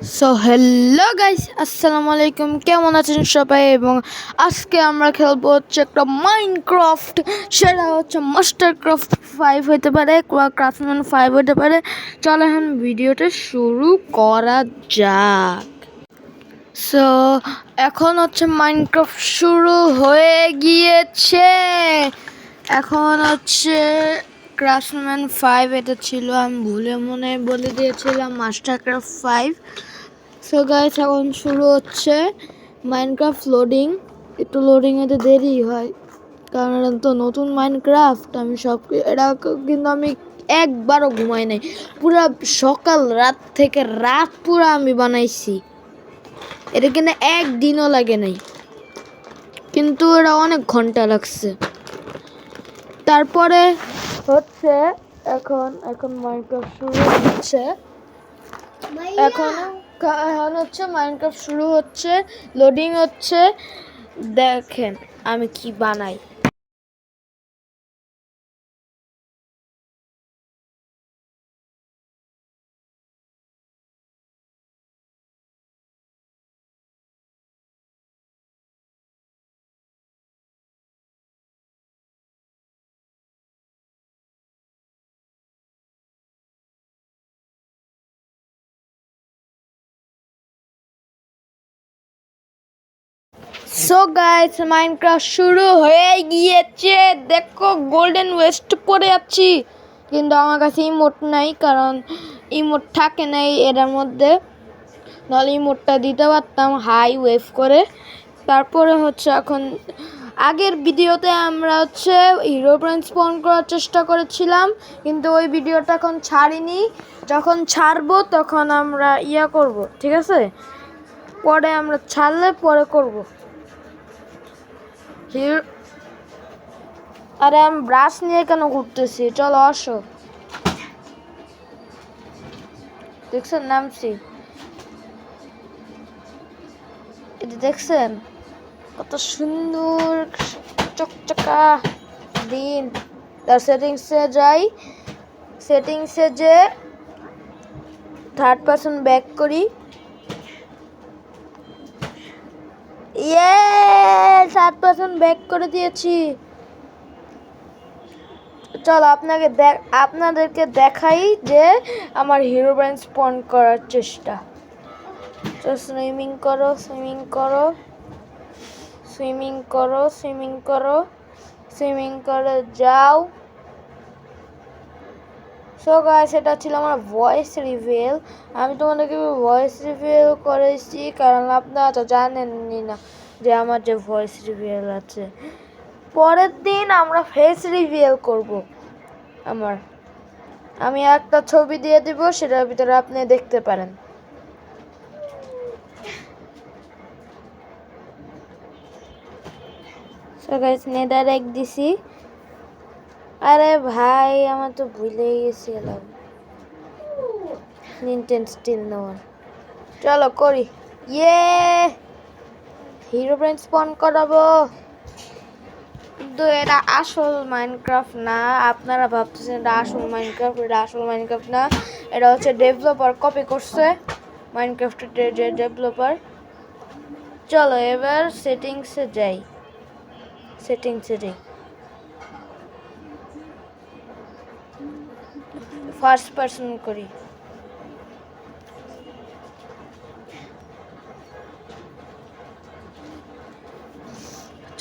So hello guys, আসসালামু আলাইকুম। কেমন আছেন সবাই? এবং আজকে আমরা খেলবো হচ্ছে একটা মাইনক্রাফট। সেটা হচ্ছে মাস্টারক্রাফট 5 হতে পারে বা ক্রাফটম্যান 5 হতে পারে। চলো এখন ভিডিওটা শুরু করা যাক। সো এখন হচ্ছে মাইনক্রাফট শুরু হয়ে গিয়েছে। এখন হচ্ছে ক্রাফটম্যান 5 এটা ছিল, আমি ভুলে মনে বলে দিয়েছিলাম মাস্টারক্রাফট 5। সো গাইস এখন শুরু হচ্ছে মাইনক্রাফট লোডিং। একটু লোডিং এতে দেরি হয় কারণ এটা তো নতুন মাইনক্রাফট। আমি সব এটা কিন্তু আমি একবারও ঘুমাই নাই, পুরা সকাল রাত থেকে রাত পুরা আমি বানাইছি। এটা কিন্তু একদিনও লাগে নাই, কিন্তু এটা অনেক ঘন্টা লাগছে। তারপরে হচ্ছে এখন এখন মাইনক্রাফট শুরু হচ্ছে। এখন হচ্ছে মাইনক্রাফট শুরু হচ্ছে, লোডিং হচ্ছে। দেখেন আমি কি বানাই। সো গাইস মাইনক্রাফট শুরু হয়ে গিয়েছে। দেখো গোল্ডেন ওয়েস্ট পরে যাচ্ছি, কিন্তু আমার কাছে ইমোট নাই কারণ ইমোট থাকে নাই এটার মধ্যে, নাহলে ইমোটটা দিতে পারতাম হাই ওয়েভ করে। তারপরে হচ্ছে এখন আগের ভিডিওতে আমরা হচ্ছে হিরো ব্রেন স্পন করার চেষ্টা করেছিলাম, কিন্তু ওই ভিডিওটা এখন ছাড়িনি। যখন ছাড়বো তখন আমরা করব, ঠিক আছে? পরে আমরা ছাড়লে পরে করব। আরে আমি ব্রাশ নিয়ে কেন ঘুরতেছি? চলো আসো। দেখছেন নামছি, এটা দেখছেন কত সুন্দর চকচকা দিন। তার সেটিংসে যাই, সেটিংসে যে থার্ড পারসন ব্যাক করি। 7% ব্যাক করে দিয়েছি। চলো আপনাদেরকে দেখাই যে আমার হিরো ব্রেন স্পন করার চেষ্টা। সুইমিং করো, সুইমিং করো, সুইমিং করো, সুইমিং করো, সুইমিং করে যাও। সো গাইস এটা ছিল আমার ভয়েস রিভিল। আমি তোমাদেরকে ভয়েস রিভিল করেছি কারণ আপনারা তো জানেনই না যে আমার যে ভয়েস রিভিল আছে। পরের দিন আমরা ফেস রিভিল করব। আমি একটা ছবি দিয়ে দিব, সেটার ভিতরে আপনি দেখতে পারেন। সো গাইস নেদার এক দিছি। আরে ভাই আমার তো ভুলেই গেছিলাম নিনটেন্ড স্টিল নেওয়ার। চলো করি। হিরো ব্রেন স্পন করাবো, কিন্তু এটা আসল মাইনক্রাফট না। আপনারা ভাবতেছেন এটা আসল মাইনক্রাফট, এটা আসল মাইনক্রাফট না। এটা হচ্ছে ডেভেলপার কপি করছে, মাইনক্রাফটের যে ডেভেলপার। চলো এবার সেটিংসে যাই, সেটিংসে যাই, ফার্স্ট পারসন করি।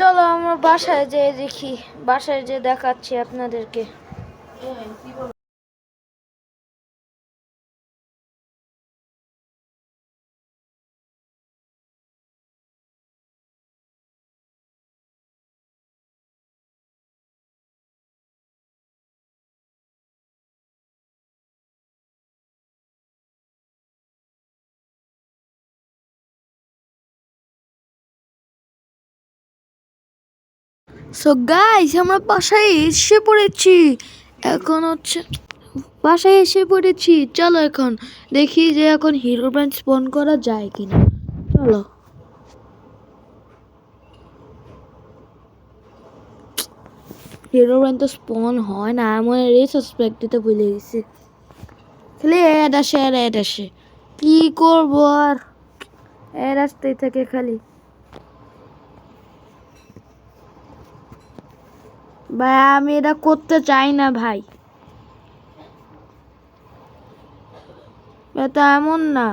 চলো আমরা বাসায় যেয়ে দেখি, বাসায় যেয়ে দেখাচ্ছি আপনাদেরকে। সো গাইস আমরা বাসায় এসে পড়েছি। এখন হচ্ছে বাসায় এসে পড়েছি। চলো এখন দেখি যে এখন হিরো ব্রেন স্পন করা যায় কিনা। চলো। হিরো ব্রেন তো স্পন হয় না, এমন সাসপেক্ট দিতে ভুলে গেছি। খালি অ্যাড আসে আর অ্যাড আসে, কি করব আর, এই রাস্তায় থেকে খালি। ভাই আমি এটা করতে চাই না ভাই, এটা এমন না।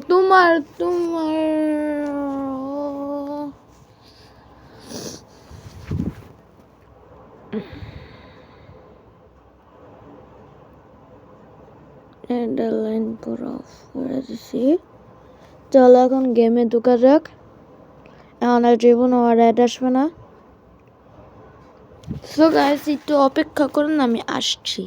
তোমার তোমার লাইন পুরো অফ করে দিছি। চলো এখন গেমে ঢোকা যাক। এখন আর জীবন আর অ্যাড আসবে না। সো গাইস একটু অপেক্ষা করুন, আমি আসছি।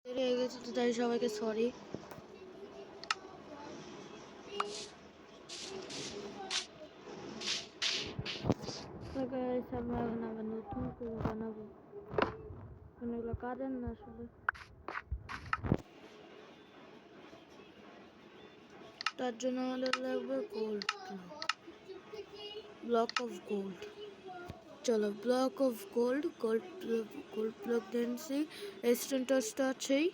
দেরি হয়ে গেছে তো তাই সবাইকে সরি। আমরা এখন আবার নতুন করে বানাবো, এগুলো কাজের না আসলে। তার জন্য আমাদের লাগবে গোল্ড ব্লক অফ গোল্ড। চলো block of gold, gold block ডেন্সি, restaurant তো আছেই,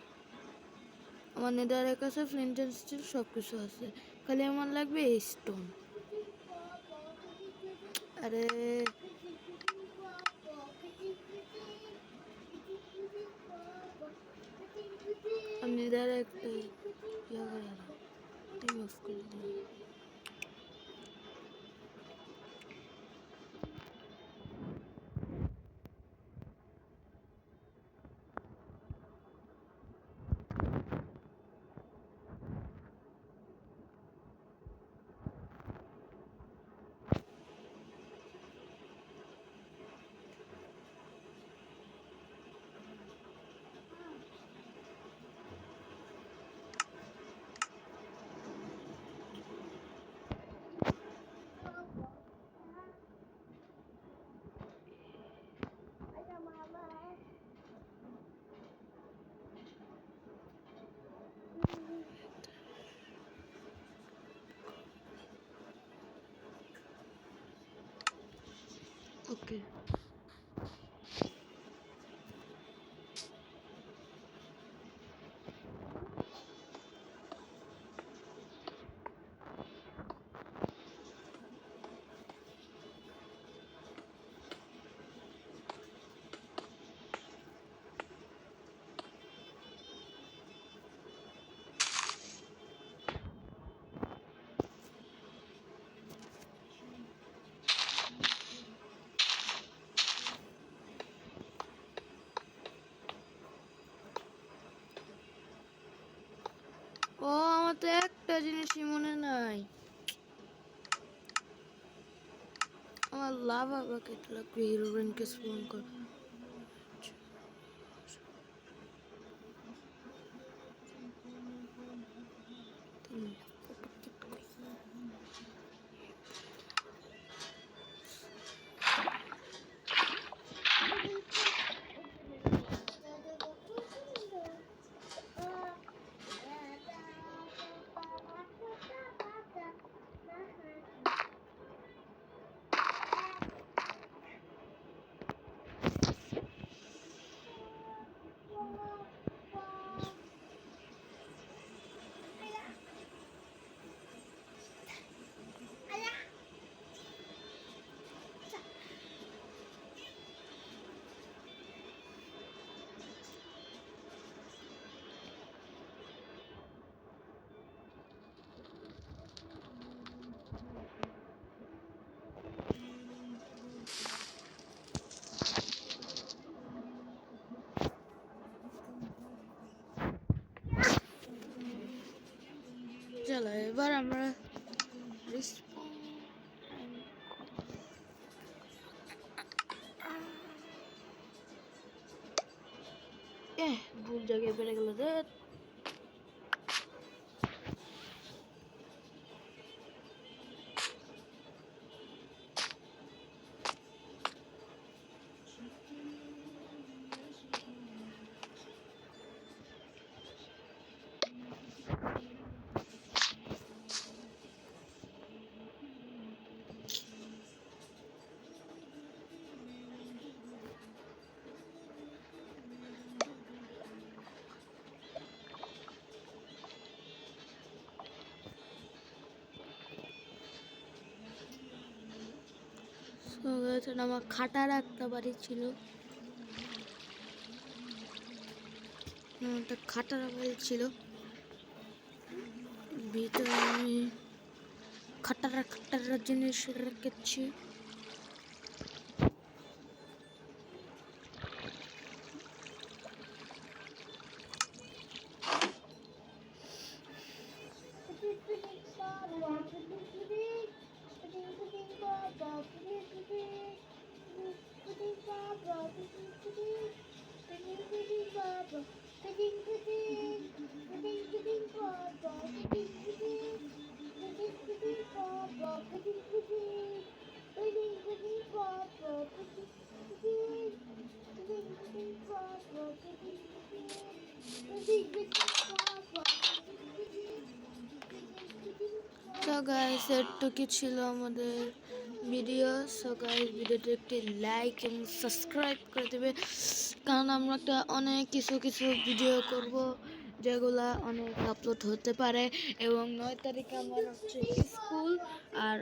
আমার নেদারের কাছে ফ্লিন্ট এন্ড স্টিল সব কিছু আছে, খালি আমার লাগবে এই স্টোন। আরে আমি নেদারে একটা ইয়ে করে দিই। ওকে ও আমার তো একটা জিনিসই মনে নাই আমার লাভা বাকেট লাগবে হিরোইনকে স্পন কর চলো এবার আমরা ভুল জায়গায় বেড়ে গেল রে আমার খাটার একটা বাড়ি ছিল একটা খাটার বাড়ি ছিল ভিতরে আমি খাটারা জিনিস রেখেছি তো গাইস এটুকু ছিল আমাদের ভিডিও। সো গাইস ভিডিওটা একটি লাইক এবং সাবস্ক্রাইব করে দেবে, কারণ আমরা একটা অনেক কিছু ভিডিও করব যেগুলা অনেক আপলোড হতে পারে। এবং 9 তারিখে আমার হচ্ছে স্কুল, আর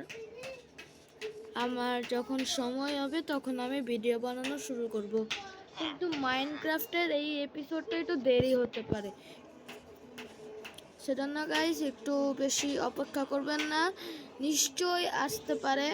আমার যখন সময় হবে তখন আমি ভিডিও বানানো শুরু করব। কিন্তু মাইনক্রাফটের এই এপিসোডটা একটু দেরি হতে পারে, সেজন্য গাইস একটু বেশি অপেক্ষা করবেন না, নিশ্চয়ই আসতে পারে।